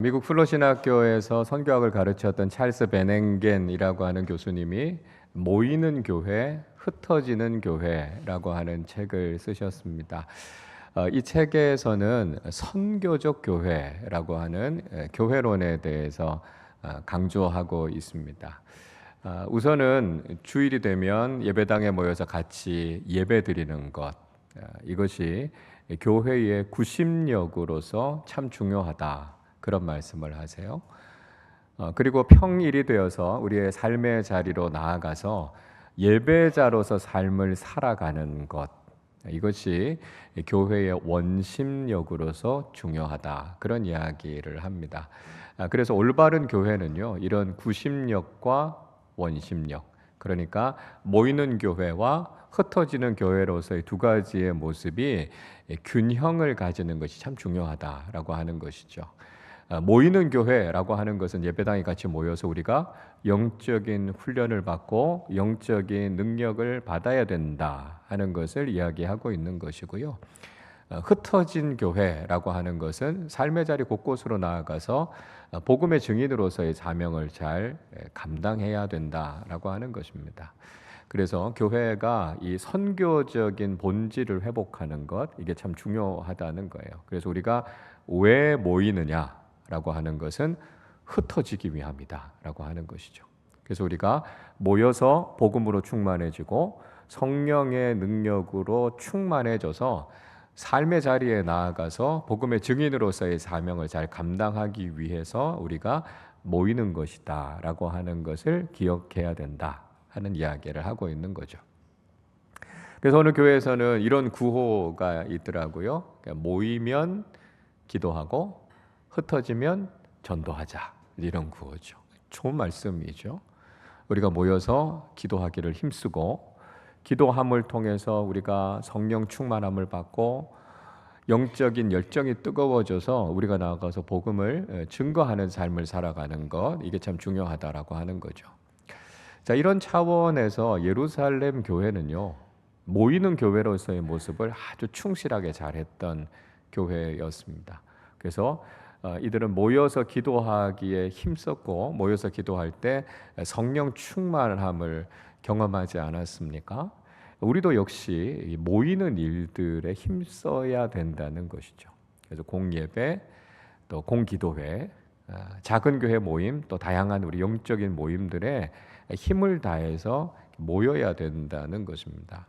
미국 플로신학교에서 선교학을 가르쳤던 찰스 베냉겐이라고 하는 교수님이 모이는 교회, 흩어지는 교회라고 하는 책을 쓰셨습니다. 이 책에서는 선교적 교회라고 하는 교회론에 대해서 강조하고 있습니다. 우선은 주일이 되면 예배당에 모여서 같이 예배드리는 것, 이것이 교회의 구심력으로서 참 중요하다. 그런 말씀을 하세요. 그리고 평일이 되어서 우리의 삶의 자리로 나아가서 예배자로서 삶을 살아가는 것, 이것이 교회의 원심력으로서 중요하다. 그런 이야기를 합니다. 그래서 올바른 교회는요, 이런 구심력과 원심력, 그러니까 모이는 교회와 흩어지는 교회로서의 두 가지의 모습이 균형을 가지는 것이 참 중요하다라고 하는 것이죠. 모이는 교회라고 하는 것은 예배당에 같이 모여서 우리가 영적인 훈련을 받고 영적인 능력을 받아야 된다 하는 것을 이야기하고 있는 것이고요. 흩어진 교회라고 하는 것은 삶의 자리 곳곳으로 나아가서 복음의 증인으로서의 사명을 잘 감당해야 된다라고 하는 것입니다. 그래서 교회가 이 선교적인 본질을 회복하는 것, 이게 참 중요하다는 거예요. 그래서 우리가 왜 모이느냐라고 하는 것은 흩어지기 위함이다라고 하는 것이죠. 그래서 우리가 모여서 복음으로 충만해지고 성령의 능력으로 충만해져서 삶의 자리에 나아가서 복음의 증인으로서의 사명을 잘 감당하기 위해서 우리가 모이는 것이다라고 하는 것을 기억해야 된다 하는 이야기를 하고 있는 거죠. 그래서 오늘 교회에서는 이런 구호가 있더라고요. 그러니까 모이면 기도하고 흩어지면 전도하자, 이런 구호죠. 좋은 말씀이죠. 우리가 모여서 기도하기를 힘쓰고 기도함을 통해서 우리가 성령 충만함을 받고 영적인 열정이 뜨거워져서 우리가 나아가서 복음을 증거하는 삶을 살아가는 것, 이게 참 중요하다라고 하는 거죠. 자, 이런 차원에서 예루살렘 교회는요, 모이는 교회로서의 모습을 아주 충실하게 잘했던 교회였습니다. 그래서 이들은 모여서 기도하기에 힘썼고 모여서 기도할 때 성령 충만함을 경험하지 않았습니까? 우리도 역시 모이는 일들에 힘써야 된다는 것이죠. 그래서 공예배, 또 공기도회, 작은 교회 모임, 또 다양한 우리 영적인 모임들에 힘을 다해서 모여야 된다는 것입니다.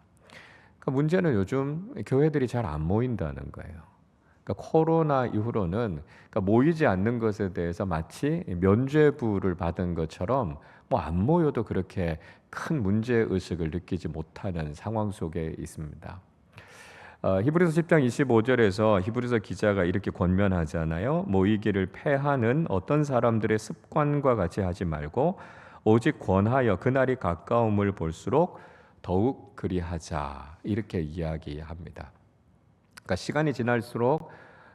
그러니까 문제는 요즘 교회들이 잘 안 모인다는 거예요. 그러니까 코로나 이후로는 그러니까 모이지 않는 것에 대해서 마치 면죄부를 받은 것처럼 뭐 안 모여도 그렇게 큰 문제 의식을 느끼지 못하는 상황 속에 있습니다. 히브리서 10장 25절에서 히브리서 기자가 이렇게 권면하잖아요. 모이기를 패하는 어떤 사람들의 습관과 같이 하지 말고 오직 권하여 그날이 가까움을 볼수록 더욱 그리하자, 이렇게 이야기합니다. 그러니까 시간이 지날수록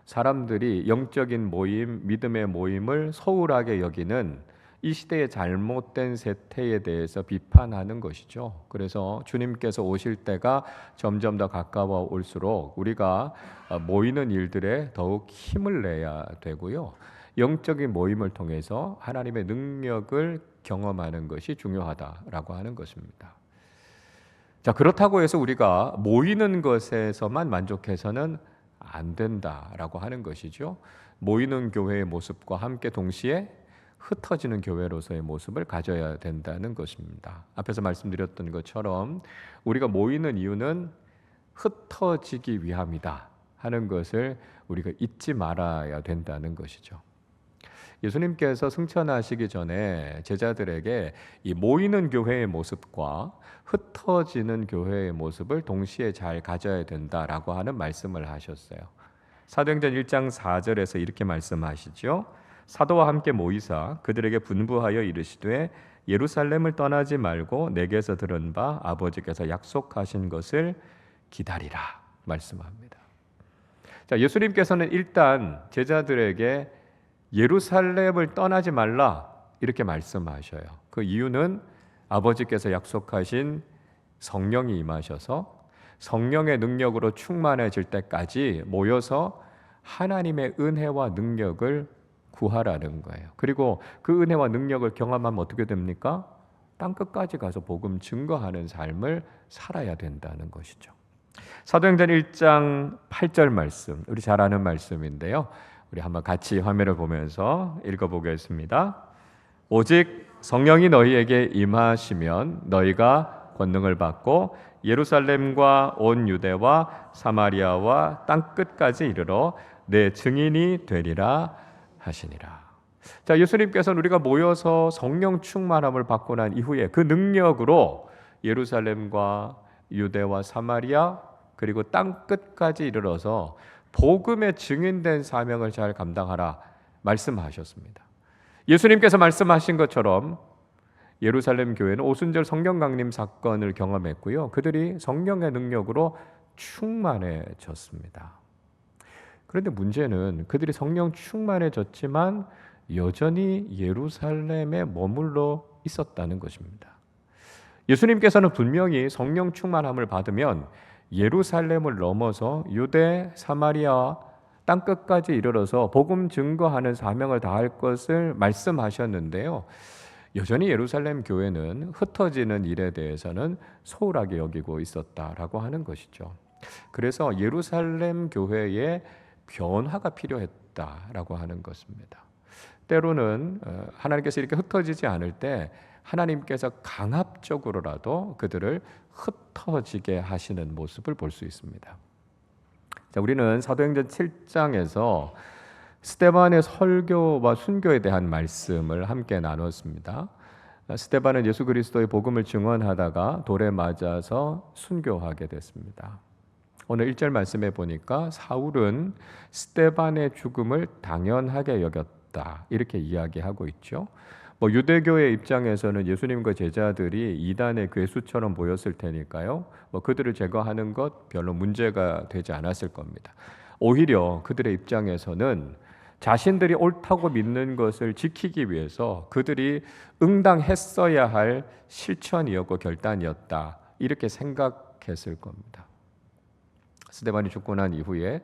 사람들이 영적인 모임, 믿음의 모임을 소홀하게 여기는 이 시대의 잘못된 세태에 대해서 비판하는 것이죠. 그래서 주님께서 오실 때가 점점 더 가까워 올수록 우리가 모이는 일들에 더욱 힘을 내야 되고요. 영적인 모임을 통해서 하나님의 능력을 경험하는 것이 중요하다라고 하는 것입니다. 자, 그렇다고 해서 우리가 모이는 것에서만 만족해서는 안 된다라고 하는 것이죠. 모이는 교회의 모습과 함께 동시에 흩어지는 교회로서의 모습을 가져야 된다는 것입니다. 앞에서 말씀드렸던 것처럼 우리가 모이는 이유는 흩어지기 위함이다 하는 것을 우리가 잊지 말아야 된다는 것이죠. 예수님께서 승천하시기 전에 제자들에게 이 모이는 교회의 모습과 흩어지는 교회의 모습을 동시에 잘 가져야 된다라고 하는 말씀을 하셨어요. 사도행전 1장 4절에서 이렇게 말씀하시죠. 사도와 함께 모이사 그들에게 분부하여 이르시되 예루살렘을 떠나지 말고 내게서 들은 바 아버지께서 약속하신 것을 기다리라 말씀합니다. 자, 예수님께서는 일단 제자들에게 예루살렘을 떠나지 말라 이렇게 말씀하셔요. 그 이유는 아버지께서 약속하신 성령이 임하셔서 성령의 능력으로 충만해질 때까지 모여서 하나님의 은혜와 능력을 구하라는 거예요. 그리고 그 은혜와 능력을 경험하면 어떻게 됩니까? 땅 끝까지 가서 복음 증거하는 삶을 살아야 된다는 것이죠. 사도행전 1장 8절 말씀, 우리 잘 아는 말씀인데요. 우리 한번 같이 화면을 보면서 읽어보겠습니다. 오직 성령이 너희에게 임하시면 너희가 권능을 받고 예루살렘과 온 유대와 사마리아와 땅 끝까지 이르러 내 증인이 되리라 하시니라. 자, 예수님께서는 우리가 모여서 성령 충만함을 받고 난 이후에 그 능력으로 예루살렘과 유대와 사마리아 그리고 땅 끝까지 이르러서 복음의 증인된 사명을 잘 감당하라 말씀하셨습니다. 예수님께서 말씀하신 것처럼 예루살렘 교회는 오순절 성령 강림 사건을 경험했고요. 그들이 성령의 능력으로 충만해졌습니다. 그런데 문제는 그들이 성령 충만해졌지만 여전히 예루살렘에 머물러 있었다는 것입니다. 예수님께서는 분명히 성령 충만함을 받으면 예루살렘을 넘어서 유대, 사마리아 땅 끝까지 이르러서 복음 증거하는 사명을 다할 것을 말씀하셨는데요. 여전히 예루살렘 교회는 흩어지는 일에 대해서는 소홀하게 여기고 있었다라고 하는 것이죠. 그래서 예루살렘 교회에 변화가 필요했다라고 하는 것입니다. 때로는 하나님께서 이렇게 흩어지지 않을 때 하나님께서 강압적으로라도 그들을 흩어지게 하시는 모습을 볼 수 있습니다. 자, 우리는 사도행전 7장에서 스데반의 설교와 순교에 대한 말씀을 함께 나눴습니다. 스데반은 예수 그리스도의 복음을 증언하다가 돌에 맞아서 순교하게 됐습니다. 오늘 1절 말씀에 보니까 사울은 스데반의 죽음을 당연하게 여겼다 이렇게 이야기하고 있죠. 유대교의 입장에서는 예수님과 제자들이 이단의 괴수처럼 보였을 테니까요. 그들을 제거하는 것 별로 문제가 되지 않았을 겁니다. 오히려 그들의 입장에서는 자신들이 옳다고 믿는 것을 지키기 위해서 그들이 응당했어야 할 실천이었고 결단이었다 이렇게 생각했을 겁니다. 스데반이 죽고 난 이후에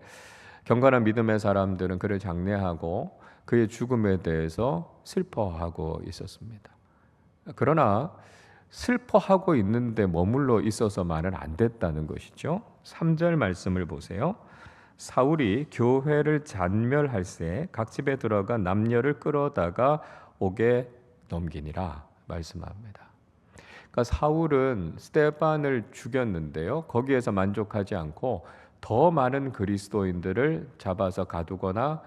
경건한 믿음의 사람들은 그를 장례하고 그의 죽음에 대해서 슬퍼하고 있었습니다. 그러나 슬퍼하고 있는데 머물러 있어서만은 안 됐다는 것이죠. 3절 말씀을 보세요. 사울이 교회를 잔멸할새 각 집에 들어가 남녀를 끌어다가 옥에 넘기니라 말씀합니다. 그러니까 사울은 스데반을 죽였는데요. 거기에서 만족하지 않고 더 많은 그리스도인들을 잡아서 가두거나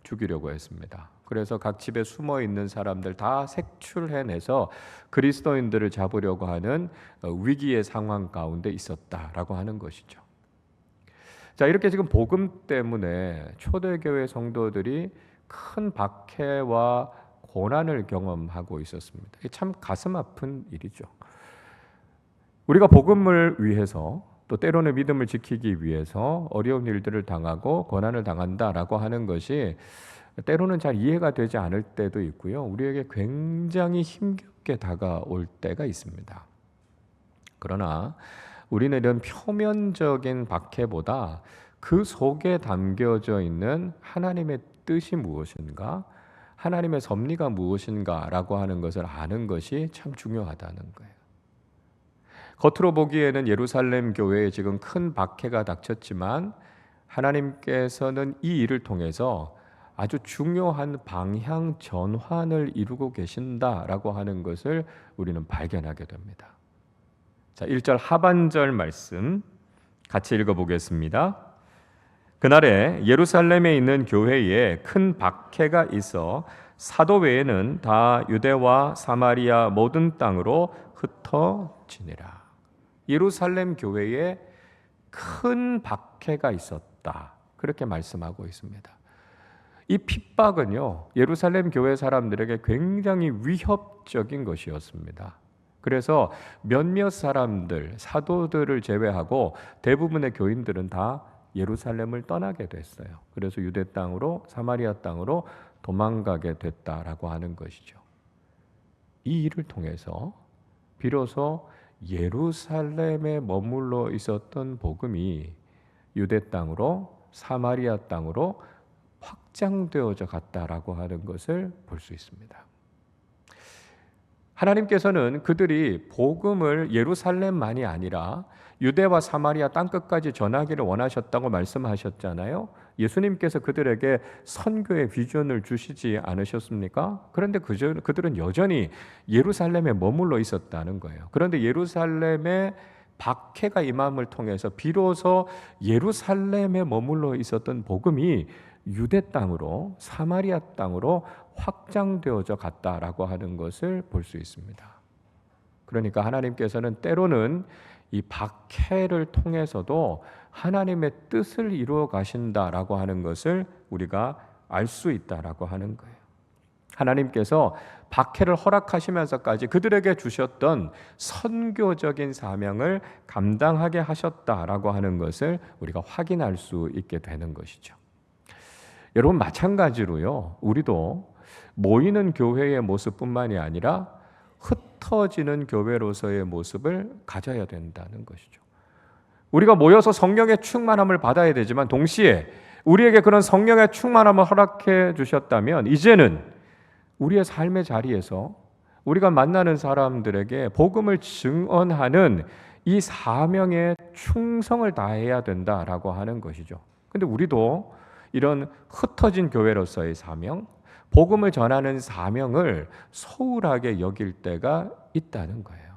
죽이려고 했습니다. 그래서 각 집에 숨어 있는 사람들 다 색출해내서 그리스도인들을 잡으려고 하는 위기의 상황 가운데 있었다라고 하는 것이죠. 자, 이렇게 지금 복음 때문에 초대교회 성도들이 큰 박해와 고난을 경험하고 있었습니다. 이게 참 가슴 아픈 일이죠. 우리가 복음을 위해서 또 때로는 믿음을 지키기 위해서 어려운 일들을 당하고 고난을 당한다라고 하는 것이 때로는 잘 이해가 되지 않을 때도 있고요. 우리에게 굉장히 힘겹게 다가올 때가 있습니다. 그러나 우리는 이런 표면적인 박해보다 그 속에 담겨져 있는 하나님의 뜻이 무엇인가, 하나님의 섭리가 무엇인가라고 하는 것을 아는 것이 참 중요하다는 거예요. 겉으로 보기에는 예루살렘 교회에 지금 큰 박해가 닥쳤지만 하나님께서는 이 일을 통해서 아주 중요한 방향 전환을 이루고 계신다라고 하는 것을 우리는 발견하게 됩니다. 자, 1절 하반절 말씀 같이 읽어보겠습니다. 그날에 예루살렘에 있는 교회에 큰 박해가 있어 사도 외에는 다 유대와 사마리아 모든 땅으로 흩어지니라. 예루살렘 교회에 큰 박해가 있었다. 그렇게 말씀하고 있습니다. 이 핍박은요, 예루살렘 교회 사람들에게 굉장히 위협적인 것이었습니다. 그래서 몇몇 사람들, 사도들을 제외하고 대부분의 교인들은 다 예루살렘을 떠나게 됐어요. 그래서 유대 땅으로 사마리아 땅으로 도망가게 됐다라고 하는 것이죠. 이 일을 통해서 비로소 예루살렘에 머물러 있었던 복음이 유대 땅으로 사마리아 땅으로 확장되어져 갔다라고 하는 것을 볼 수 있습니다. 하나님께서는 그들이 복음을 예루살렘만이 아니라 유대와 사마리아 땅끝까지 전하기를 원하셨다고 말씀하셨잖아요. 예수님께서 그들에게 선교의 비전을 주시지 않으셨습니까? 그런데 그들은 여전히 예루살렘에 머물러 있었다는 거예요. 그런데 예루살렘에 박해가 임함을 통해서 비로소 예루살렘에 머물러 있었던 복음이 유대 땅으로, 사마리아 땅으로 확장되어져 갔다라고 하는 것을 볼 수 있습니다. 그러니까 하나님께서는 때로는 이 박해를 통해서도 하나님의 뜻을 이루어 가신다라고 하는 것을 우리가 알 수 있다라고 하는 거예요. 하나님께서 박해를 허락하시면서까지 그들에게 주셨던 선교적인 사명을 감당하게 하셨다라고 하는 것을 우리가 확인할 수 있게 되는 것이죠. 여러분, 마찬가지로요, 우리도 모이는 교회의 모습뿐만이 아니라 흩어지는 교회로서의 모습을 가져야 된다는 것이죠. 우리가 모여서 성령의 충만함을 받아야 되지만 동시에 우리에게 그런 성령의 충만함을 허락해 주셨다면 이제는 우리의 삶의 자리에서 우리가 만나는 사람들에게 복음을 증언하는 이 사명에 충성을 다해야 된다라고 하는 것이죠. 근데 우리도 이런 흩어진 교회로서의 사명, 복음을 전하는 사명을 소홀하게 여길 때가 있다는 거예요.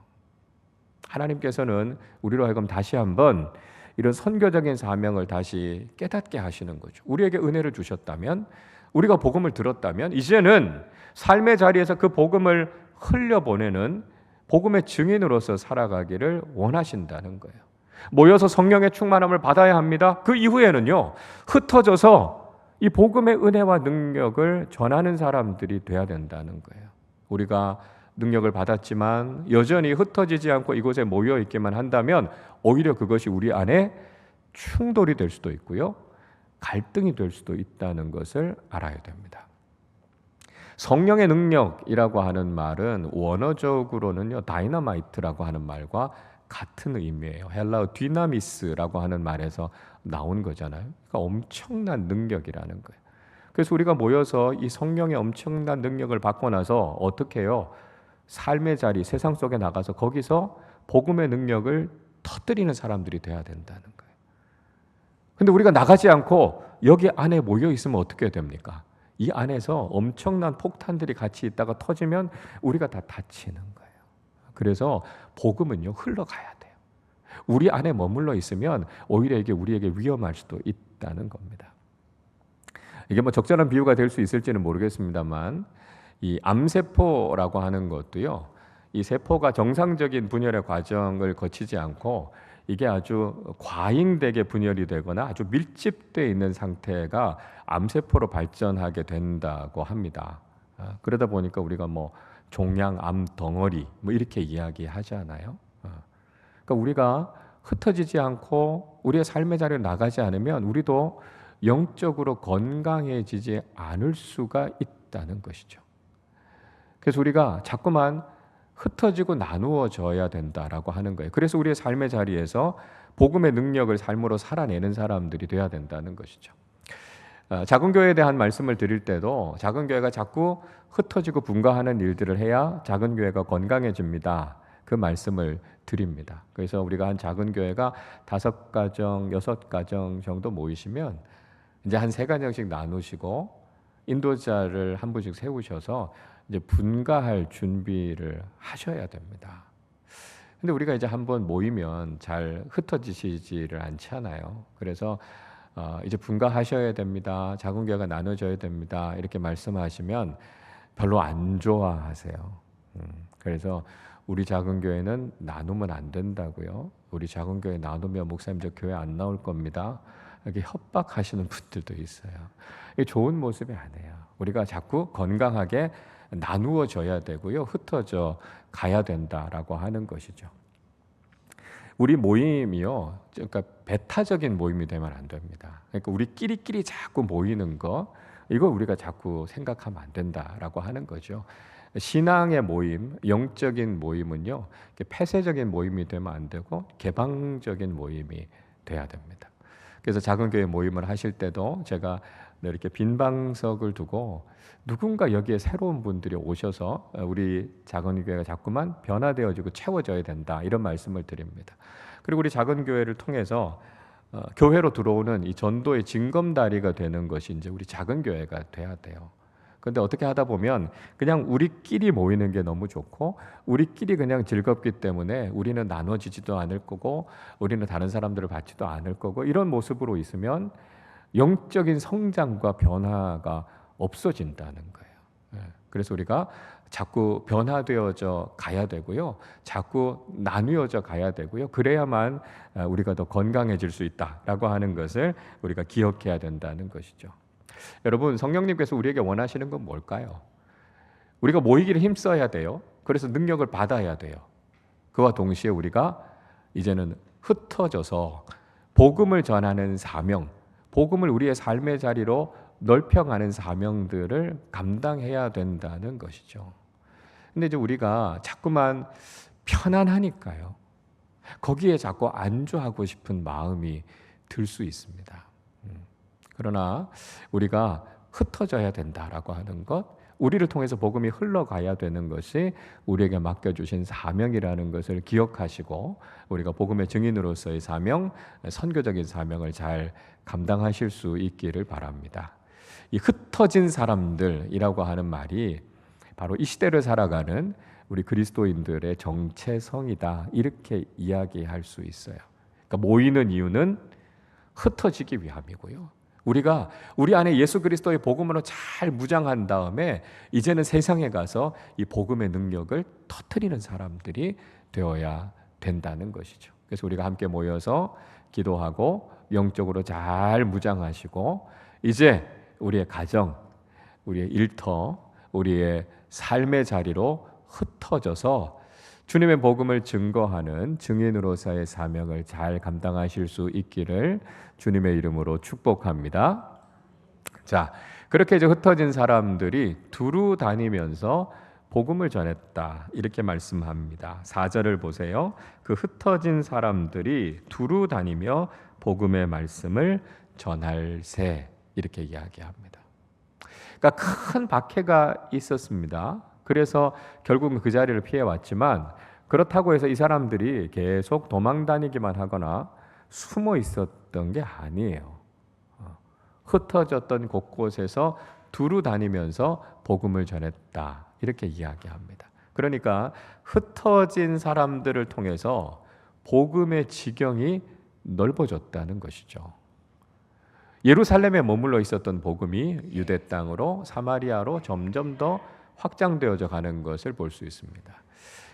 하나님께서는 우리로 하여금 다시 한번 이런 선교적인 사명을 다시 깨닫게 하시는 거죠. 우리에게 은혜를 주셨다면, 우리가 복음을 들었다면 이제는 삶의 자리에서 그 복음을 흘려보내는 복음의 증인으로서 살아가기를 원하신다는 거예요. 모여서 성령의 충만함을 받아야 합니다. 그 이후에는요, 흩어져서 이 복음의 은혜와 능력을 전하는 사람들이 돼야 된다는 거예요. 우리가 능력을 받았지만 여전히 흩어지지 않고 이곳에 모여 있기만 한다면 오히려 그것이 우리 안에 충돌이 될 수도 있고요, 갈등이 될 수도 있다는 것을 알아야 됩니다. 성령의 능력이라고 하는 말은 원어적으로는요, 다이너마이트라고 하는 말과 같은 의미예요. 헬라어 디나미스라고 하는 말에서 나온 거잖아요. 그러니까 엄청난 능력이라는 거예요. 그래서 우리가 모여서 이 성령의 엄청난 능력을 받고 나서 어떻게 해요? 삶의 자리, 세상 속에 나가서 거기서 복음의 능력을 터뜨리는 사람들이 돼야 된다는 거예요. 근데 우리가 나가지 않고 여기 안에 모여 있으면 어떻게 됩니까? 이 안에서 엄청난 폭탄들이 같이 있다가 터지면 우리가 다 다치는 거예요. 그래서 복음은요, 흘러가야 돼요. 우리 안에 머물러 있으면 오히려 이게 우리에게 위험할 수도 있다는 겁니다. 이게 뭐 적절한 비유가 될 수 있을지는 모르겠습니다만, 이 암세포라고 하는 것도요, 이 세포가 정상적인 분열의 과정을 거치지 않고 이게 아주 과잉되게 분열이 되거나 아주 밀집되어 있는 상태가 암세포로 발전하게 된다고 합니다. 그러다 보니까 우리가 뭐 종양, 암 덩어리 뭐 이렇게 이야기하잖아요. 그러니까 우리가 흩어지지 않고 우리의 삶의 자리로 나가지 않으면 우리도 영적으로 건강해지지 않을 수가 있다는 것이죠. 그래서 우리가 자꾸만 흩어지고 나누어져야 된다라고 하는 거예요. 그래서 우리의 삶의 자리에서 복음의 능력을 삶으로 살아내는 사람들이 돼야 된다는 것이죠. 작은 교회에 대한 말씀을 드릴 때도 작은 교회가 자꾸 흩어지고 분가하는 일들을 해야 작은 교회가 건강해집니다. 그 말씀을 드립니다. 그래서 우리가 한 작은 교회가 5가정, 6가정 정도 모이시면 이제 한 3가정씩 나누시고 인도자를 한 분씩 세우셔서 이제 분가할 준비를 하셔야 됩니다. 근데 우리가 이제 한번 모이면 잘 흩어지시지를 않잖아요. 그래서 이제 분가하셔야 됩니다. 작은 교회가 나눠져야 됩니다. 이렇게 말씀하시면 별로 안 좋아하세요. 그래서 우리 작은 교회는 나누면 안 된다고요. 우리 작은 교회 나누면 목사님 저 교회 안 나올 겁니다. 이렇게 협박하시는 분들도 있어요. 이게 좋은 모습이 아니에요. 우리가 자꾸 건강하게 나누어져야 되고요, 흩어져 가야 된다라고 하는 것이죠. 우리 모임이요, 그러니까 배타적인 모임이 되면 안 됩니다. 그러니까 우리끼리끼리 자꾸 모이는 거, 이거 우리가 자꾸 생각하면 안 된다라고 하는 거죠. 신앙의 모임, 영적인 모임은요, 폐쇄적인 모임이 되면 안 되고 개방적인 모임이 돼야 됩니다. 그래서 작은 교회 모임을 하실 때도 제가 이렇게 빈 방석을 두고 누군가 여기에 새로운 분들이 오셔서 우리 작은 교회가 자꾸만 변화되어지고 채워져야 된다, 이런 말씀을 드립니다. 그리고 우리 작은 교회를 통해서 교회로 들어오는 이 전도의 징검다리가 되는 것이 이제 우리 작은 교회가 돼야 돼요. 그런데 어떻게 하다 보면 그냥 우리끼리 모이는 게 너무 좋고 우리끼리 그냥 즐겁기 때문에 우리는 나눠지지도 않을 거고 우리는 다른 사람들을 받지도 않을 거고, 이런 모습으로 있으면 영적인 성장과 변화가 없어진다는 거예요. 그래서 우리가 자꾸 변화되어져 가야 되고요, 자꾸 나누어져 가야 되고요, 그래야만 우리가 더 건강해질 수 있다라고 하는 것을 우리가 기억해야 된다는 것이죠. 여러분, 성령님께서 우리에게 원하시는 건 뭘까요? 우리가 모이기를 힘써야 돼요. 그래서 능력을 받아야 돼요. 그와 동시에 우리가 이제는 흩어져서 복음을 전하는 사명, 복음을 우리의 삶의 자리로 넓혀가는 사명들을 감당해야 된다는 것이죠. 근데 이제 우리가 자꾸만 편안하니까요, 거기에 자꾸 안주하고 싶은 마음이 들 수 있습니다. 그러나 우리가 흩어져야 된다라고 하는 것, 우리를 통해서 복음이 흘러가야 되는 것이 우리에게 맡겨주신 사명이라는 것을 기억하시고 우리가 복음의 증인으로서의 사명, 선교적인 사명을 잘 감당하실 수 있기를 바랍니다. 이 흩어진 사람들이라고 하는 말이 바로 이 시대를 살아가는 우리 그리스도인들의 정체성이다, 이렇게 이야기할 수 있어요. 그러니까 모이는 이유는 흩어지기 위함이고요, 우리가 우리 안에 예수 그리스도의 복음으로 잘 무장한 다음에 이제는 세상에 가서 이 복음의 능력을 터뜨리는 사람들이 되어야 된다는 것이죠. 그래서 우리가 함께 모여서 기도하고 영적으로 잘 무장하시고 이제 우리의 가정, 우리의 일터, 우리의 삶의 자리로 흩어져서 주님의 복음을 증거하는 증인으로서의 사명을 잘 감당하실 수 있기를 주님의 이름으로 축복합니다. 자, 그렇게 이제 흩어진 사람들이 두루 다니면서 복음을 전했다, 이렇게 말씀합니다. 4절을 보세요. 그 흩어진 사람들이 두루 다니며 복음의 말씀을 전할세, 이렇게 이야기합니다. 그러니까 큰 박해가 있었습니다. 그래서 결국은 그 자리를 피해왔지만, 그렇다고 해서 이 사람들이 계속 도망 다니기만 하거나 숨어 있었던 게 아니에요. 흩어졌던 곳곳에서 두루 다니면서 복음을 전했다, 이렇게 이야기합니다. 그러니까 흩어진 사람들을 통해서 복음의 지경이 넓어졌다는 것이죠. 예루살렘에 머물러 있었던 복음이 유대 땅으로, 사마리아로 점점 더 확장되어져 가는 것을 볼 수 있습니다.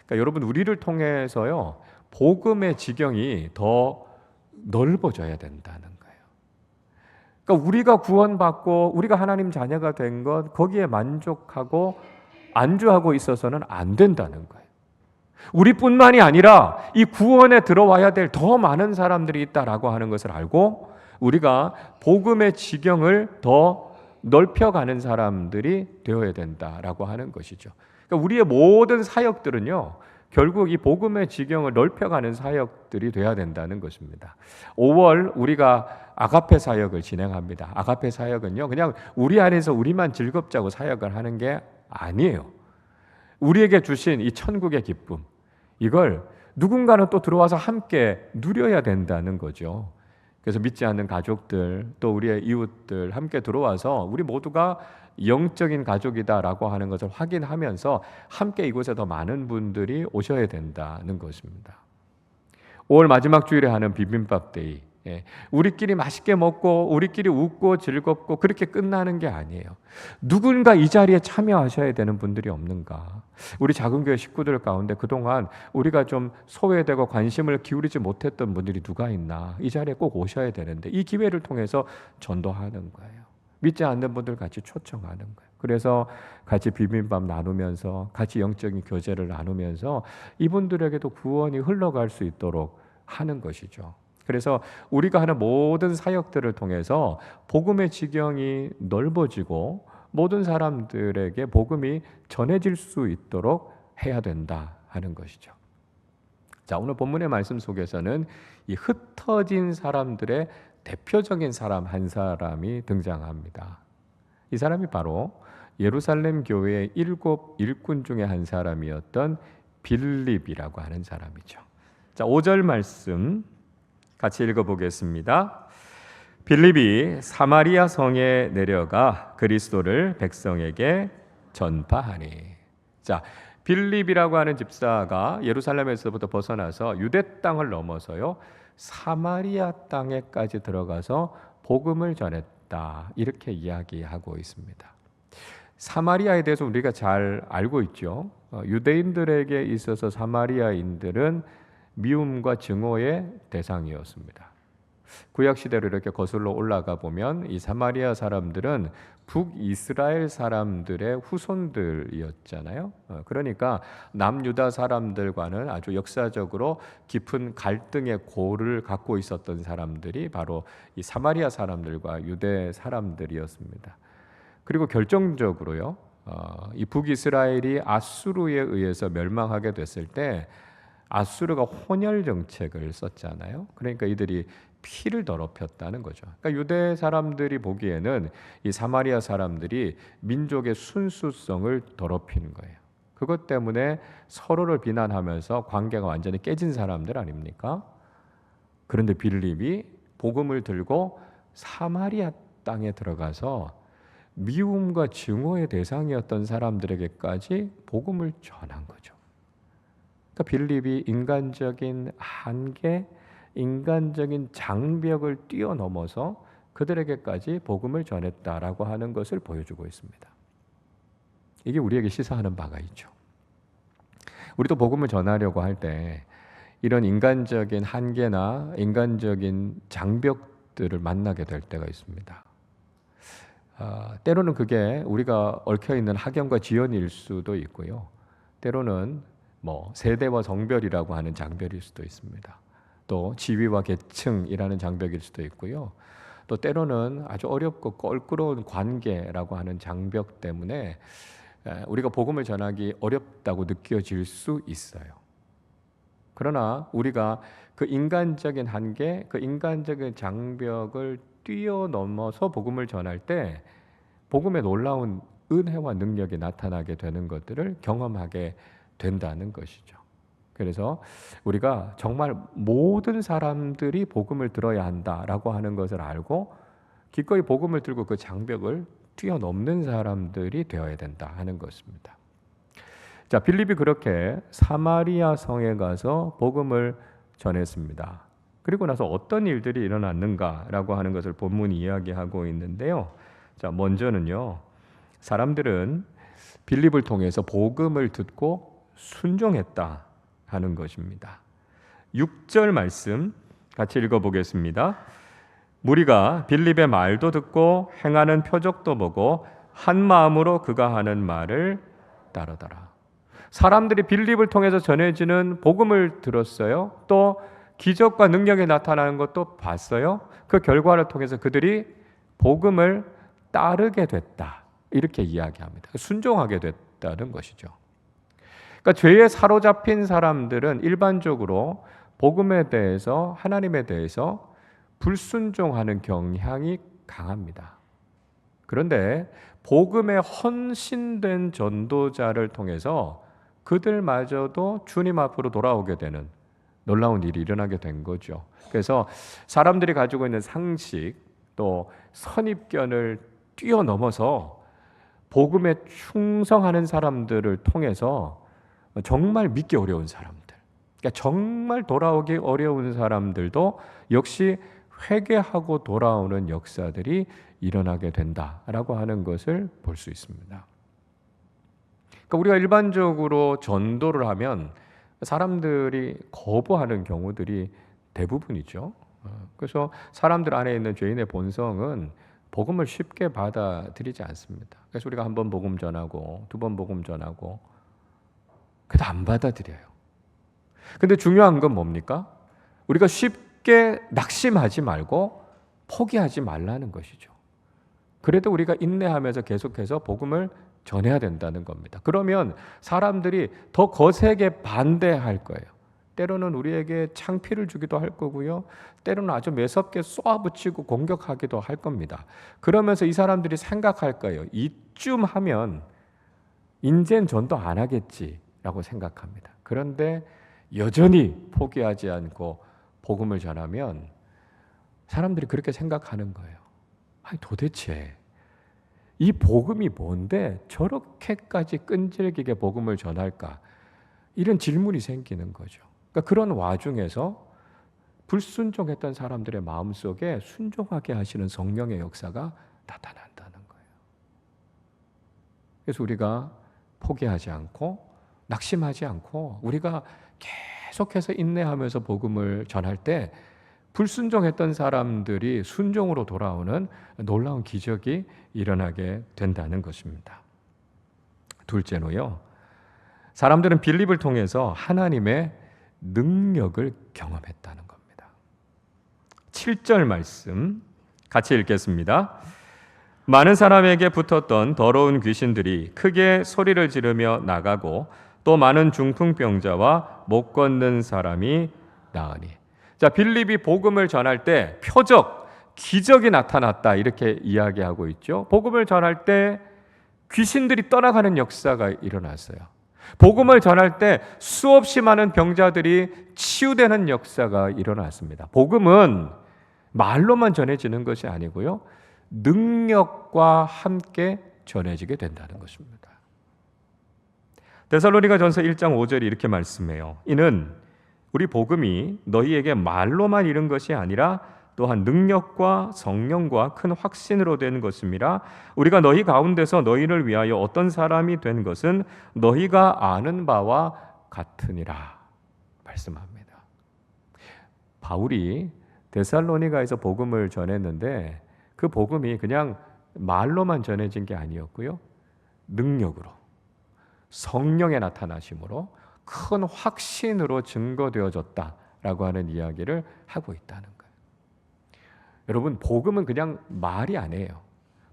그러니까 여러분, 우리를 통해서요, 복음의 지경이 더 넓어져야 된다는 거예요. 그러니까 우리가 구원받고 우리가 하나님 자녀가 된 것, 거기에 만족하고 안주하고 있어서는 안 된다는 거예요. 우리뿐만이 아니라 이 구원에 들어와야 될 더 많은 사람들이 있다라고 하는 것을 알고 우리가 복음의 지경을 더 넓혀가는 사람들이 되어야 된다라고 하는 것이죠. 그러니까 우리의 모든 사역들은요, 결국 이 복음의 지경을 넓혀가는 사역들이 돼야 된다는 것입니다. 5월 우리가 아가페 사역을 진행합니다. 아가페 사역은요, 그냥 우리 안에서 우리만 즐겁자고 사역을 하는 게 아니에요. 우리에게 주신 이 천국의 기쁨, 이걸 누군가는 또 들어와서 함께 누려야 된다는 거죠. 그래서 믿지 않는 가족들, 또 우리의 이웃들 함께 들어와서 우리 모두가 영적인 가족이다라고 하는 것을 확인하면서 함께 이곳에 더 많은 분들이 오셔야 된다는 것입니다. 5월 마지막 주일에 하는 비빔밥 데이, 우리끼리 맛있게 먹고 우리끼리 웃고 즐겁고 그렇게 끝나는 게 아니에요. 누군가 이 자리에 참여하셔야 되는 분들이 없는가? 우리 작은 교회 식구들 가운데 그동안 우리가 좀 소외되고 관심을 기울이지 못했던 분들이 누가 있나? 이 자리에 꼭 오셔야 되는데 이 기회를 통해서 전도하는 거예요. 믿지 않는 분들 같이 초청하는 거예요. 그래서 같이 비빔밥 나누면서 같이 영적인 교제를 나누면서 이분들에게도 구원이 흘러갈 수 있도록 하는 것이죠. 그래서 우리가 하는 모든 사역들을 통해서 복음의 지경이 넓어지고 모든 사람들에게 복음이 전해질 수 있도록 해야 된다 하는 것이죠. 자, 오늘 본문의 말씀 속에서는 이 흩어진 사람들의 대표적인 사람 한 사람이 등장합니다. 이 사람이 바로 예루살렘 교회의 7 일꾼 중에 한 사람이었던 빌립이라고 하는 사람이죠. 자, 5절 말씀 같이 읽어보겠습니다. 빌립이 사마리아 성에 내려가 그리스도를 백성에게 전파하니. 자, 빌립이라고 하는 집사가 예루살렘에서부터 벗어나서 유대 땅을 넘어서요 사마리아 땅에까지 들어가서 복음을 전했다, 이렇게 이야기하고 있습니다. 사마리아에 대해서 우리가 잘 알고 있죠. 유대인들에게 있어서 사마리아인들은 미움과 증오의 대상이었습니다. 구약 시대로 이렇게 거슬러 올라가 보면 이 사마리아 사람들은 북이스라엘 사람들의 후손들이었잖아요. 그러니까 남유다 사람들과는 아주 역사적으로 깊은 갈등의 고를 갖고 있었던 사람들이 바로 이 사마리아 사람들과 유대 사람들이었습니다. 그리고 결정적으로요, 이 북이스라엘이 아수르에 의해서 멸망하게 됐을 때 아수르가 혼혈 정책을 썼잖아요. 그러니까 이들이 피를 더럽혔다는 거죠. 그러니까 유대 사람들이 보기에는 이 사마리아 사람들이 민족의 순수성을 더럽히는 거예요. 그것 때문에 서로를 비난하면서 관계가 완전히 깨진 사람들 아닙니까? 그런데 빌립이 복음을 들고 사마리아 땅에 들어가서 미움과 증오의 대상이었던 사람들에게까지 복음을 전한 거죠. 그러니까 빌립이 인간적인 한계, 인간적인 장벽을 뛰어넘어서 그들에게까지 복음을 전했다라고 하는 것을 보여주고 있습니다. 이게 우리에게 시사하는 바가 있죠. 우리도 복음을 전하려고 할 때 이런 인간적인 한계나 인간적인 장벽들을 만나게 될 때가 있습니다. 때로는 그게 우리가 얽혀있는 학연과 지연일 수도 있고요. 때로는 세대와 성별이라고 하는 장벽일 수도 있습니다. 또 지위와 계층이라는 장벽일 수도 있고요. 또 때로는 아주 어렵고 껄끄러운 관계라고 하는 장벽 때문에 우리가 복음을 전하기 어렵다고 느껴질 수 있어요. 그러나 우리가 그 인간적인 한계, 그 인간적인 장벽을 뛰어넘어서 복음을 전할 때 복음의 놀라운 은혜와 능력이 나타나게 되는 것들을 경험하게 된다는 것이죠. 그래서 우리가 정말 모든 사람들이 복음을 들어야 한다라고 하는 것을 알고 기꺼이 복음을 들고 그 장벽을 뛰어넘는 사람들이 되어야 된다 하는 것입니다. 자, 빌립이 그렇게 사마리아 성에 가서 복음을 전했습니다. 그리고 나서 어떤 일들이 일어났는가라고 하는 것을 본문이 이야기하고 있는데요. 자, 먼저는요, 사람들은 빌립을 통해서 복음을 듣고 순종했다 하는 것입니다. 6절 말씀 같이 읽어보겠습니다. 무리가 빌립의 말도 듣고 행하는 표적도 보고 한 마음으로 그가 하는 말을 따르더라. 사람들이 빌립을 통해서 전해지는 복음을 들었어요. 또 기적과 능력이 나타나는 것도 봤어요. 그 결과를 통해서 그들이 복음을 따르게 됐다, 이렇게 이야기합니다. 순종하게 됐다는 것이죠. 그러니까 죄에 사로잡힌 사람들은 일반적으로 복음에 대해서, 하나님에 대해서 불순종하는 경향이 강합니다. 그런데 복음에 헌신된 전도자를 통해서 그들마저도 주님 앞으로 돌아오게 되는 놀라운 일이 일어나게 된 거죠. 그래서 사람들이 가지고 있는 상식, 또 선입견을 뛰어넘어서 복음에 충성하는 사람들을 통해서 정말 믿기 어려운 사람들, 그러니까 정말 돌아오기 어려운 사람들도 역시 회개하고 돌아오는 역사들이 일어나게 된다라고 하는 것을 볼 수 있습니다. 그러니까 우리가 일반적으로 전도를 하면 사람들이 거부하는 경우들이 대부분이죠. 그래서 사람들 안에 있는 죄인의 본성은 복음을 쉽게 받아들이지 않습니다. 그래서 우리가 한 번 복음 전하고 두 번 복음 전하고 그래도 안 받아들여요. 근데 중요한 건 뭡니까? 우리가 쉽게 낙심하지 말고 포기하지 말라는 것이죠. 그래도 우리가 인내하면서 계속해서 복음을 전해야 된다는 겁니다. 그러면 사람들이 더 거세게 반대할 거예요. 때로는 우리에게 창피를 주기도 할 거고요. 때로는 아주 매섭게 쏘아붙이고 공격하기도 할 겁니다. 그러면서 이 사람들이 생각할 거예요. 이쯤 하면 인젠 전도 안 하겠지라고 생각합니다. 그런데 여전히 포기하지 않고 복음을 전하면 사람들이 그렇게 생각하는 거예요. 아니 도대체 이 복음이 뭔데 저렇게까지 끈질기게 복음을 전할까? 이런 질문이 생기는 거죠. 그러니까 그런 와중에서 불순종했던 사람들의 마음속에 순종하게 하시는 성령의 역사가 나타난다는 거예요. 그래서 우리가 포기하지 않고 낙심하지 않고 우리가 계속해서 인내하면서 복음을 전할 때 불순종했던 사람들이 순종으로 돌아오는 놀라운 기적이 일어나게 된다는 것입니다. 둘째로요. 사람들은 빌립을 통해서 하나님의 능력을 경험했다는 겁니다. 7절 말씀 같이 읽겠습니다. 많은 사람에게 붙었던 더러운 귀신들이 크게 소리를 지르며 나가고 또 많은 중풍병자와 못 걷는 사람이 나으니. 자, 빌립이 복음을 전할 때 표적, 기적이 나타났다 이렇게 이야기하고 있죠. 복음을 전할 때 귀신들이 떠나가는 역사가 일어났어요. 복음을 전할 때 수없이 많은 병자들이 치유되는 역사가 일어났습니다. 복음은 말로만 전해지는 것이 아니고요. 능력과 함께 전해지게 된다는 것입니다. 데살로니가전서 1장 5절이 이렇게 말씀해요. 이는 우리 복음이 너희에게 말로만 이른 것이 아니라 또한 능력과 성령과 큰 확신으로 된 것임이라. 우리가 너희 가운데서 너희를 위하여 어떤 사람이 된 것은 너희가 아는 바와 같으니라 말씀합니다. 바울이 데살로니가에서 복음을 전했는데 그 복음이 그냥 말로만 전해진 게 아니었고요. 능력으로, 성령의 나타나심으로 큰 확신으로 증거되어졌다라고 하는 이야기를 하고 있다는 거예요. 여러분, 복음은 그냥 말이 아니에요.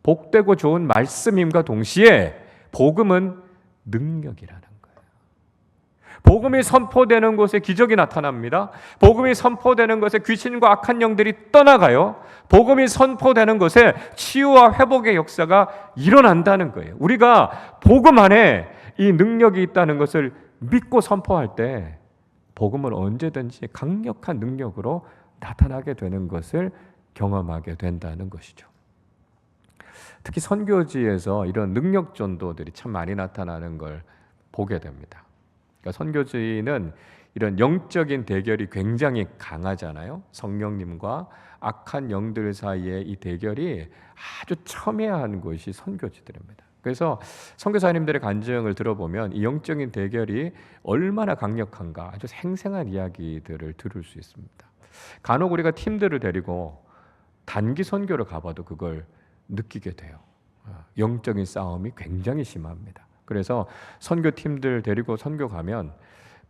복되고 좋은 말씀임과 동시에 복음은 능력이라는 거예요. 복음이 선포되는 곳에 기적이 나타납니다. 복음이 선포되는 곳에 귀신과 악한 영들이 떠나가요. 복음이 선포되는 곳에 치유와 회복의 역사가 일어난다는 거예요. 우리가 복음 안에 이 능력이 있다는 것을 믿고 선포할 때 복음은 언제든지 강력한 능력으로 나타나게 되는 것을 경험하게 된다는 것이죠. 특히 선교지에서 이런 능력 전도들이 참 많이 나타나는 걸 보게 됩니다. 그러니까 선교지는 이런 영적인 대결이 굉장히 강하잖아요. 성령님과 악한 영들 사이의 이 대결이 아주 첨예한 곳이 선교지들입니다. 그래서 선교사님들의 간증을 들어보면 이 영적인 대결이 얼마나 강력한가 아주 생생한 이야기들을 들을 수 있습니다. 간혹 우리가 팀들을 데리고 단기 선교를 가봐도 그걸 느끼게 돼요. 영적인 싸움이 굉장히 심합니다. 그래서 선교팀들 데리고 선교 가면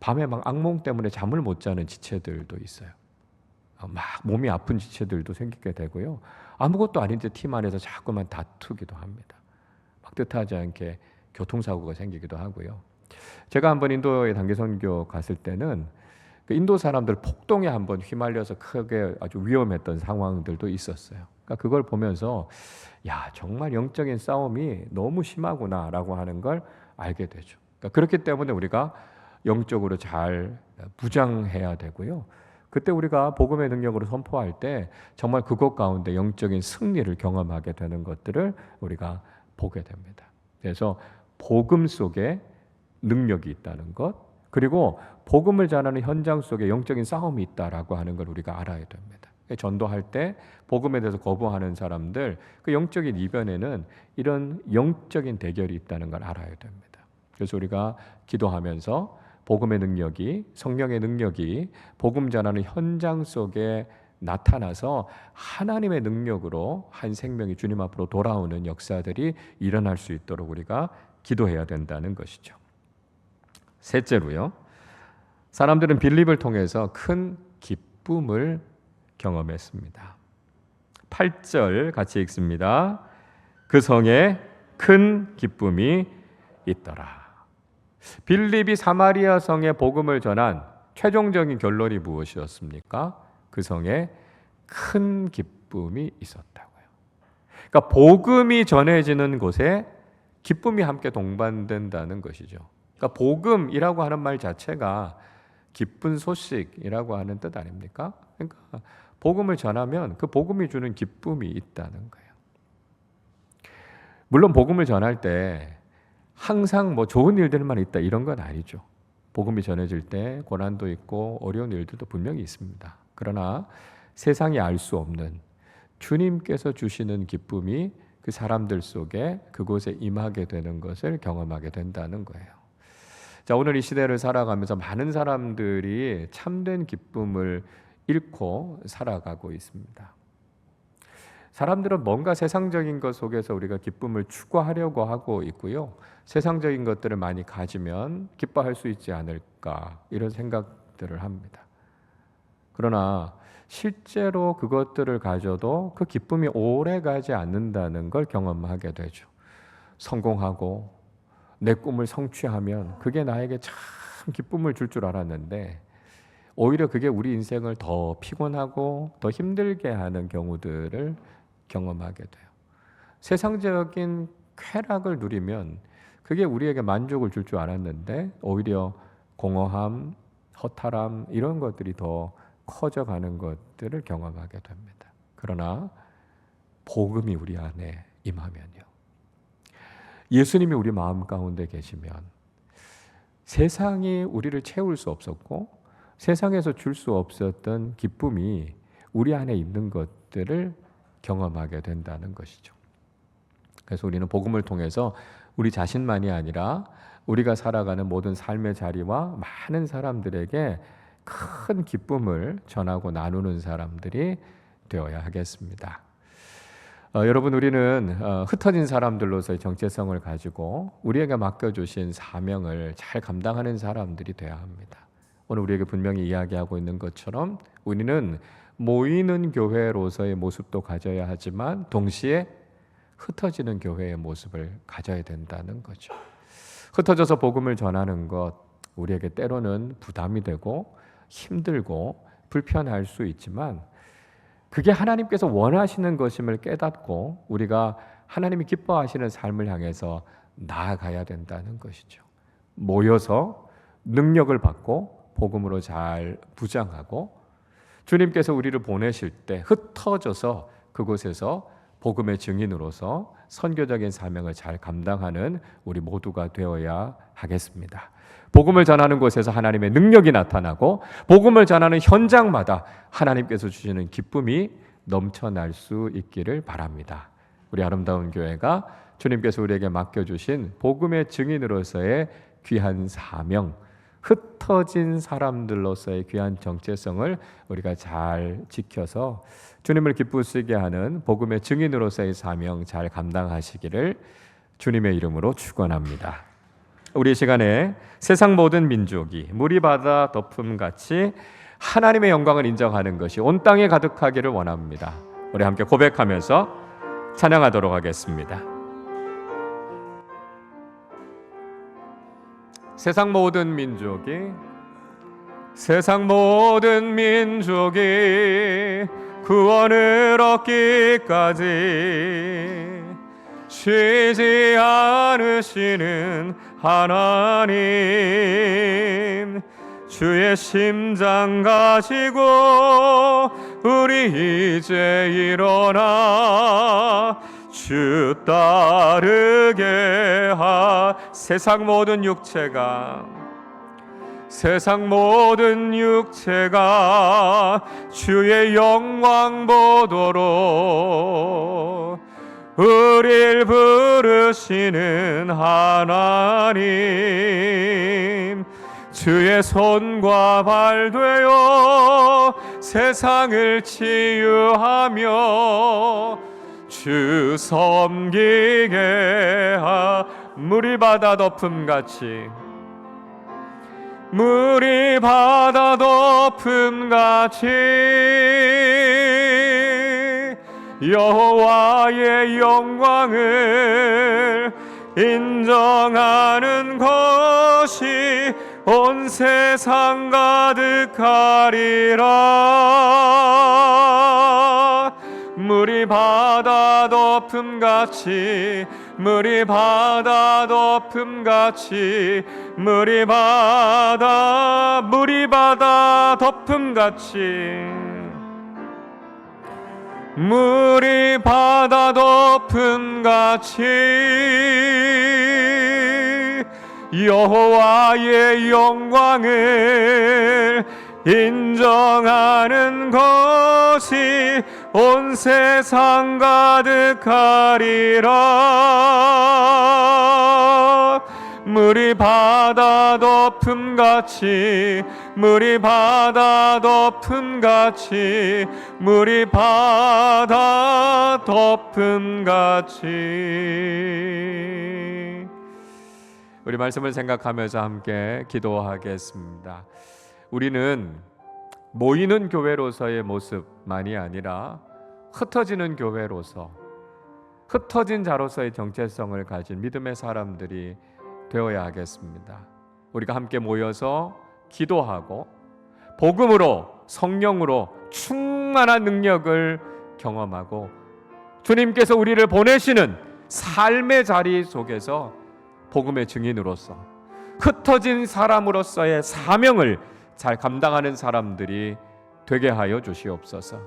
밤에 막 악몽 때문에 잠을 못 자는 지체들도 있어요. 막 몸이 아픈 지체들도 생기게 되고요. 아무것도 아닌데 팀 안에서 자꾸만 다투기도 합니다. 막 뜻하지 않게 교통사고가 생기기도 하고요. 제가 한번 인도에 단기 선교 갔을 때는 그 인도 사람들 폭동에 한번 휘말려서 크게 아주 위험했던 상황들도 있었어요. 그러니까 그걸 보면서 야, 정말 영적인 싸움이 너무 심하구나라고 하는 걸 알게 되죠. 그러니까 그렇기 때문에 우리가 영적으로 잘 무장해야 되고요. 그때 우리가 복음의 능력으로 선포할 때 정말 그것 가운데 영적인 승리를 경험하게 되는 것들을 우리가 보게 됩니다. 그래서 복음 속에 능력이 있다는 것, 그리고 복음을 전하는 현장 속에 영적인 싸움이 있다라고 하는 걸 우리가 알아야 됩니다. 전도할 때 복음에 대해서 거부하는 사람들, 그 영적인 이변에는 이런 영적인 대결이 있다는 걸 알아야 됩니다. 그래서 우리가 기도하면서 복음의 능력이, 성령의 능력이 복음 전하는 현장 속에 나타나서 하나님의 능력으로 한 생명이 주님 앞으로 돌아오는 역사들이 일어날 수 있도록 우리가 기도해야 된다는 것이죠. 셋째로요, 사람들은 빌립을 통해서 큰 기쁨을 경험했습니다. 8절 같이 읽습니다. 그 성에 큰 기쁨이 있더라. 빌립이 사마리아 성에 복음을 전한 최종적인 결론이 무엇이었습니까? 그 성에 큰 기쁨이 있었다고요. 그러니까 복음이 전해지는 곳에 기쁨이 함께 동반된다는 것이죠. 그러니까 복음이라고 하는 말 자체가 기쁜 소식이라고 하는 뜻 아닙니까? 그러니까 복음을 전하면 그 복음이 주는 기쁨이 있다는 거예요. 물론 복음을 전할 때 항상 뭐 좋은 일들만 있다 이런 건 아니죠. 복음이 전해질 때 고난도 있고 어려운 일들도 분명히 있습니다. 그러나 세상이 알 수 없는 주님께서 주시는 기쁨이 그 사람들 속에 그곳에 임하게 되는 것을 경험하게 된다는 거예요. 자, 오늘 이 시대를 살아가면서 많은 사람들이 참된 기쁨을 잃고 살아가고 있습니다. 사람들은 뭔가 세상적인 것 속에서 우리가 기쁨을 추구하려고 하고 있고요. 세상적인 것들을 많이 가지면 기뻐할 수 있지 않을까 이런 생각들을 합니다. 그러나 실제로 그것들을 가져도 그 기쁨이 오래 가지 않는다는 걸 경험하게 되죠. 성공하고 내 꿈을 성취하면 그게 나에게 참 기쁨을 줄 줄 알았는데 오히려 그게 우리 인생을 더 피곤하고 더 힘들게 하는 경우들을 경험하게 돼요. 세상적인 쾌락을 누리면 그게 우리에게 만족을 줄 줄 알았는데 오히려 공허함, 허탈함 이런 것들이 더 커져가는 것들을 경험하게 됩니다. 그러나 복음이 우리 안에 임하면요. 예수님이 우리 마음 가운데 계시면 세상이 우리를 채울 수 없었고 세상에서 줄 수 없었던 기쁨이 우리 안에 있는 것들을 경험하게 된다는 것이죠. 그래서 우리는 복음을 통해서 우리 자신만이 아니라 우리가 살아가는 모든 삶의 자리와 많은 사람들에게 큰 기쁨을 전하고 나누는 사람들이 되어야 하겠습니다. 여러분, 우리는 흩어진 사람들로서의 정체성을 가지고 우리에게 맡겨주신 사명을 잘 감당하는 사람들이 되어야 합니다. 오늘 우리에게 분명히 이야기하고 있는 것처럼 우리는 모이는 교회로서의 모습도 가져야 하지만 동시에 흩어지는 교회의 모습을 가져야 된다는 거죠. 흩어져서 복음을 전하는 것 우리에게 때로는 부담이 되고 힘들고 불편할 수 있지만 그게 하나님께서 원하시는 것임을 깨닫고 우리가 하나님이 기뻐하시는 삶을 향해서 나아가야 된다는 것이죠. 모여서 능력을 받고 복음으로 잘 부장하고 주님께서 우리를 보내실 때 흩어져서 그곳에서 복음의 증인으로서 선교적인 사명을 잘 감당하는 우리 모두가 되어야 하겠습니다. 복음을 전하는 곳에서 하나님의 능력이 나타나고 복음을 전하는 현장마다 하나님께서 주시는 기쁨이 넘쳐날 수 있기를 바랍니다. 우리 아름다운 교회가 주님께서 우리에게 맡겨주신 복음의 증인으로서의 귀한 사명, 흩어진 사람들로서의 귀한 정체성을 우리가 잘 지켜서 주님을 기쁘시게 하는 복음의 증인으로서의 사명 잘 감당하시기를 주님의 이름으로 축원합니다. 우리 시간에 세상 모든 민족이 물이 바다 덮음같이 하나님의 영광을 인정하는 것이 온 땅에 가득하기를 원합니다. 우리 함께 고백하면서 찬양하도록 하겠습니다. 세상 모든 민족이 구원을 얻기까지 쉬지 않으시는 하나님, 주의 심장 가지고 우리 이제 일어나 주 따르게 세상 모든 육체가 주의 영광 보도록 우릴 부르시는 하나님, 주의 손과 발 되어 세상을 치유하며 주 섬기게 물이 바다 덮음같이 여호와의 영광을 인정하는 것이 온 세상 가득하리라. 물이 바다 덮음같이 물이 바다 덮음같이 물이 바다 덮음같이 물이 바다 덮음같이 여호와의 영광을 인정하는 것이 온 세상 가득하리라. 물이 바다 덮음같이 물이 바다 덮음같이 물이 바다 덮음같이. 우리 말씀을 생각하면서 함께 기도하겠습니다. 우리는 모이는 교회로서의 모습만이 아니라 흩어지는 교회로서, 흩어진 자로서의 정체성을 가진 믿음의 사람들이 되어야 하겠습니다. 우리가 함께 모여서 기도하고 복음으로, 성령으로 충만한 능력을 경험하고 주님께서 우리를 보내시는 삶의 자리 속에서 복음의 증인으로서, 흩어진 사람으로서의 사명을 잘 감당하는 사람들이 되게 하여 주시옵소서.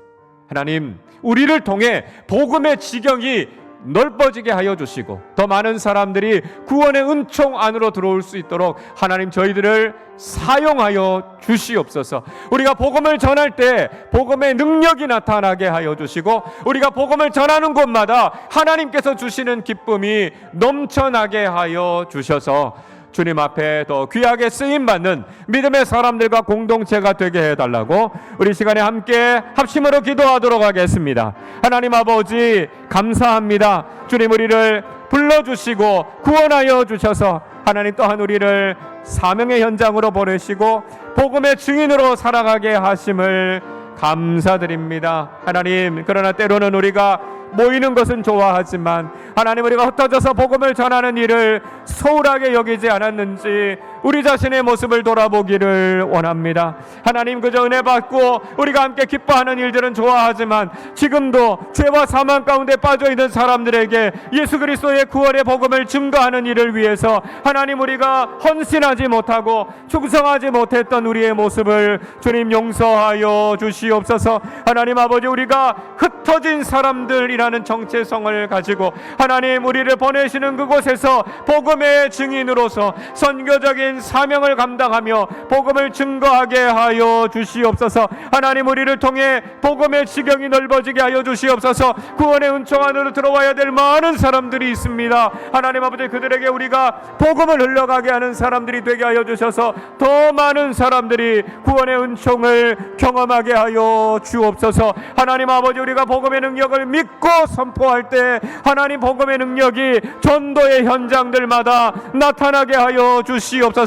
하나님, 우리를 통해 복음의 지경이 넓어지게 하여 주시고 더 많은 사람들이 구원의 은총 안으로 들어올 수 있도록 하나님 저희들을 사용하여 주시옵소서. 우리가 복음을 전할 때 복음의 능력이 나타나게 하여 주시고 우리가 복음을 전하는 곳마다 하나님께서 주시는 기쁨이 넘쳐나게 하여 주셔서 주님 앞에 더 귀하게 쓰임받는 믿음의 사람들과 공동체가 되게 해달라고 우리 시간에 함께 합심으로 기도하도록 하겠습니다. 하나님 아버지 감사합니다. 주님 우리를 불러주시고 구원하여 주셔서 하나님 또한 우리를 사명의 현장으로 보내시고 복음의 증인으로 살아가게 하심을 감사드립니다. 하나님, 그러나 때로는 우리가 모이는 것은 좋아하지만 하나님 우리가 흩어져서 복음을 전하는 일을 소홀하게 여기지 않았는지 우리 자신의 모습을 돌아보기를 원합니다. 하나님, 그저 은혜 받고 우리가 함께 기뻐하는 일들은 좋아하지만 지금도 죄와 사망 가운데 빠져있는 사람들에게 예수 그리스도의 구원의 복음을 증거하는 일을 위해서 하나님 우리가 헌신하지 못하고 충성하지 못했던 우리의 모습을 주님 용서하여 주시옵소서. 하나님 아버지, 우리가 흩어진 사람들이라는 정체성을 가지고 하나님 우리를 보내시는 그곳에서 복음의 증인으로서 선교적인 사명을 감당하며 복음을 증거하게 하여 주시옵소서. 하나님, 우리를 통해 복음의 지경이 넓어지게 하여 주시옵소서. 구원의 은총 안으로 들어와야 될 많은 사람들이 있습니다. 하나님 아버지, 그들에게 우리가 복음을 흘러가게 하는 사람들이 되게 하여 주셔서 더 많은 사람들이 구원의 은총을 경험하게 하여 주옵소서. 하나님 아버지, 우리가 복음의 능력을 믿고 선포할 때 하나님 복음의 능력이 전도의 현장들마다 나타나게 하여 주시옵소서.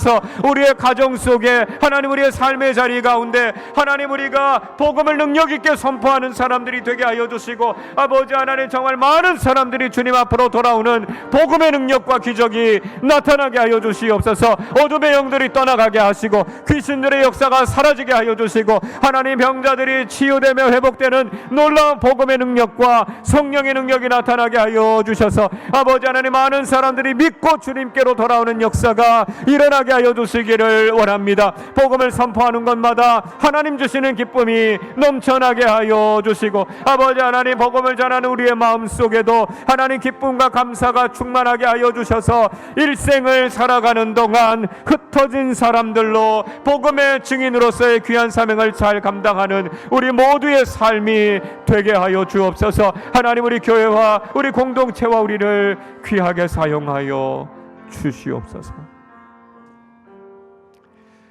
우리의 가정 속에 하나님 우리의 삶의 자리 가운데 하나님 우리가 복음을 능력 있게 선포하는 사람들이 되게 하여 주시고 아버지 하나님, 정말 많은 사람들이 주님 앞으로 돌아오는 복음의 능력과 기적이 나타나게 하여 주시옵소서. 어둠의 영들이 떠나가게 하시고 귀신들의 역사가 사라지게 하여 주시고 하나님 병자들이 치유되며 회복되는 놀라운 복음의 능력과 성령의 능력이 나타나게 하여 주셔서 아버지 하나님, 많은 사람들이 믿고 주님께로 돌아오는 역사가 일어나게 하여 주시기를 원합니다. 복음을 선포하는 것마다 하나님 주시는 기쁨이 넘쳐나게 하여 주시고 아버지 하나님, 복음을 전하는 우리의 마음속에도 하나님 기쁨과 감사가 충만하게 하여 주셔서 일생을 살아가는 동안 흩어진 사람들로 복음의 증인으로서의 귀한 사명을 잘 감당하는 우리 모두의 삶이 되게 하여 주옵소서. 하나님, 우리 교회와 우리 공동체와 우리를 귀하게 사용하여 주시옵소서.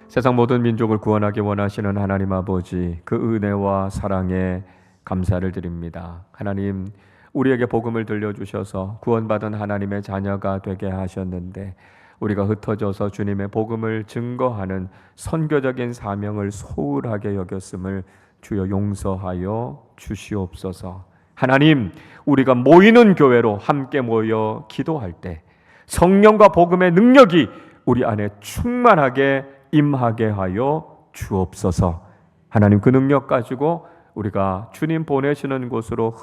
세상 모든 민족을 구원하기 원하시는 하나님 아버지, 그 은혜와 사랑에 감사를 드립니다. 하나님, 우리에게 복음을 들려주셔서 구원받은 하나님의 자녀가 되게 하셨는데 우리가 흩어져서 주님의 복음을 증거하는 선교적인 사명을 소홀하게 여겼음을 주여 용서하여 주시옵소서. 하나님, 우리가 모이는 교회로 함께 모여 기도할 때 성령과 복음의 능력이 우리 안에 충만하게 임하게 하여 주옵소서. 하나님, 그 능력 가지고 우리가 주님 보내시는 곳으로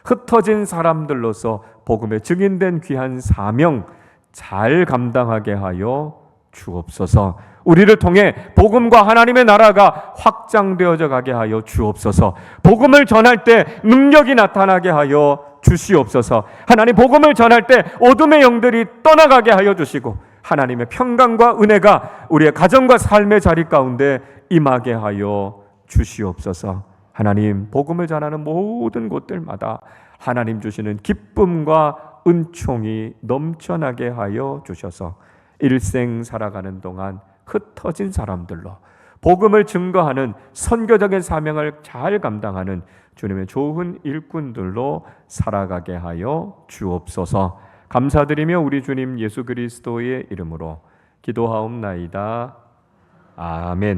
흩어진 사람들로서 복음의 증인된 귀한 사명 잘 감당하게 하여 주옵소서. 우리를 통해 복음과 하나님의 나라가 확장되어져 가게 하여 주옵소서. 복음을 전할 때 능력이 나타나게 하여 주시옵소서. 하나님, 복음을 전할 때 어둠의 영들이 떠나가게 하여 주시고 하나님의 평강과 은혜가 우리의 가정과 삶의 자리 가운데 임하게 하여 주시옵소서. 하나님, 복음을 전하는 모든 곳들마다 하나님 주시는 기쁨과 은총이 넘쳐나게 하여 주셔서 일생 살아가는 동안 흩어진 사람들로 복음을 증거하는 선교적인 사명을 잘 감당하는 주님의 좋은 일꾼들로 살아가게 하여 주옵소서. 감사드리며 우리 주님 예수 그리스도의 이름으로 기도하옵나이다. 아멘.